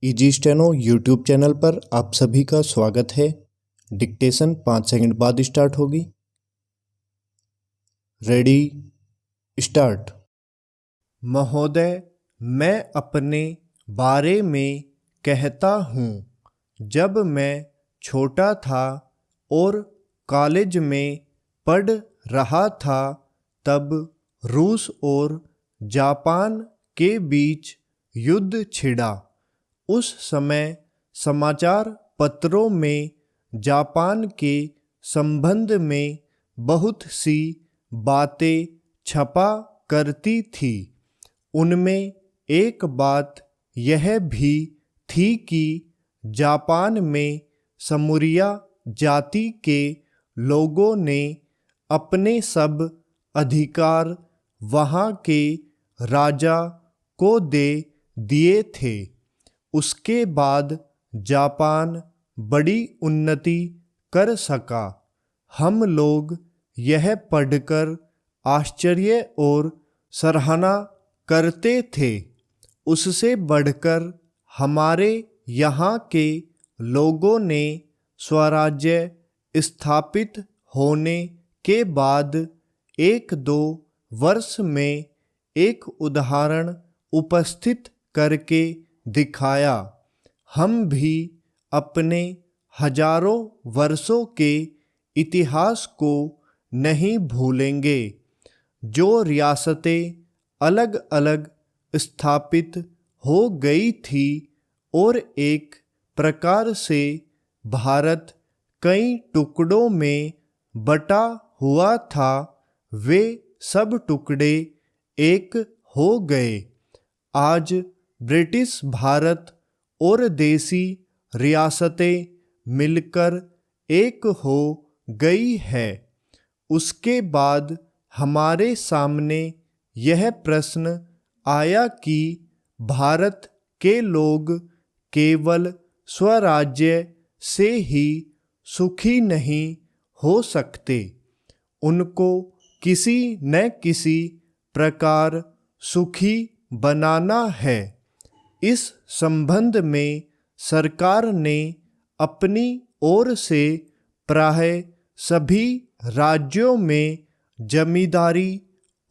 Easy steno YouTube channel पर आप सभी का स्वागत है। डिक्टेशन 5 सेकंड बाद स्टार्ट होगी। Ready start. महोदय, मैं अपने बारे में कहता हूँ। जब मैं छोटा था और कॉलेज में पढ़ रहा था तब रूस और जापान के बीच युद्ध छिड़ा। उस समय समाचार पत्रों में जापान के संबंध में बहुत सी बातें छपा करती थी। उनमें एक बात यह भी थी कि जापान में समूरिया जाति के लोगों ने अपने सब अधिकार वहाँ के राजा को दे दिए थे। उसके बाद जापान बड़ी उन्नति कर सका। हम लोग यह पढ़कर आश्चर्य और सराहना करते थे। उससे बढ़कर हमारे यहाँ के लोगों ने स्वराज्य स्थापित होने के बाद 1-2 वर्ष में एक उदाहरण उपस्थित करके दिखाया। हम भी अपने हजारों वर्षों के इतिहास को नहीं भूलेंगे। जो रियासतें अलग अलग स्थापित हो गई थी और एक प्रकार से भारत कई टुकड़ों में बटा हुआ था, वे सब टुकड़े एक हो गए। आज ब्रिटिश भारत और देसी रियासतें मिलकर एक हो गई है। उसके बाद हमारे सामने यह प्रश्न आया कि भारत के लोग केवल स्वराज्य से ही सुखी नहीं हो सकते, उनको किसी न किसी प्रकार सुखी बनाना है। इस संबंध में सरकार ने अपनी ओर से प्राय सभी राज्यों में जमींदारी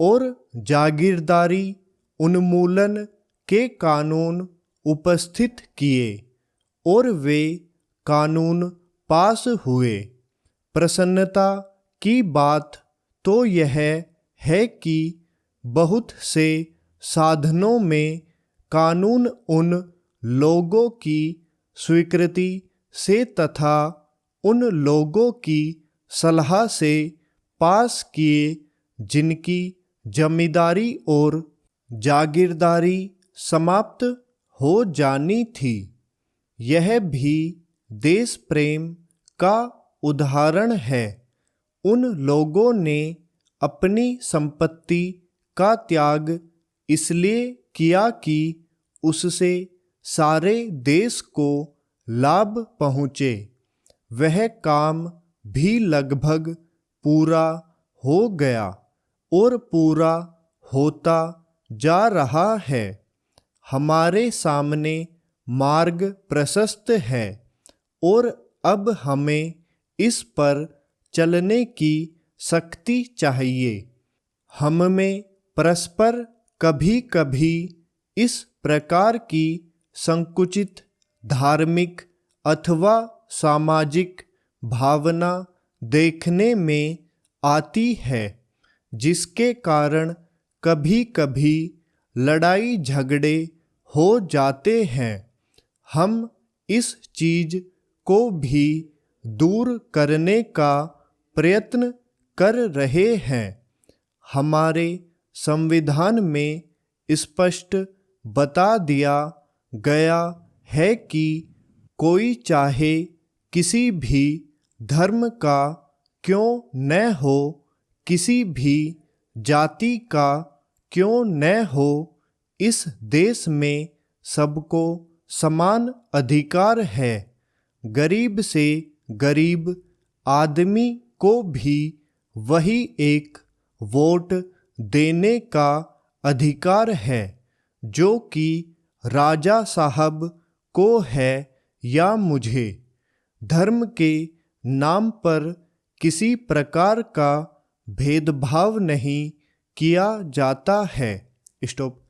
और जागीरदारी उन्मूलन के कानून उपस्थित किए और वे कानून पास हुए। प्रसन्नता की बात तो यह है कि बहुत से साधनों में कानून उन लोगों की स्वीकृति से तथा उन लोगों की सलाह से पास किए जिनकी जमींदारी और जागीरदारी समाप्त हो जानी थी। यह भी देश प्रेम का उदाहरण है। उन लोगों ने अपनी संपत्ति का त्याग इसलिए किया कि उससे सारे देश को लाभ पहुँचे। वह काम भी लगभग पूरा हो गया और पूरा होता जा रहा है। हमारे सामने मार्ग प्रशस्त है और अब हमें इस पर चलने की शक्ति चाहिए। हम में परस्पर कभी कभी इस प्रकार की संकुचित धार्मिक अथवा सामाजिक भावना देखने में आती है, जिसके कारण कभी कभी लड़ाई झगड़े हो जाते हैं। हम इस चीज को भी दूर करने का प्रयत्न कर रहे हैं। हमारे संविधान में स्पष्ट बता दिया गया है कि कोई चाहे किसी भी धर्म का क्यों न हो, किसी भी जाति का क्यों न हो, इस देश में सबको समान अधिकार है। गरीब से गरीब आदमी को भी वही एक वोट देने का अधिकार है जो कि राजा साहब को है या मुझे धर्म के नाम पर किसी प्रकार का भेदभाव नहीं किया जाता है। स्टॉप।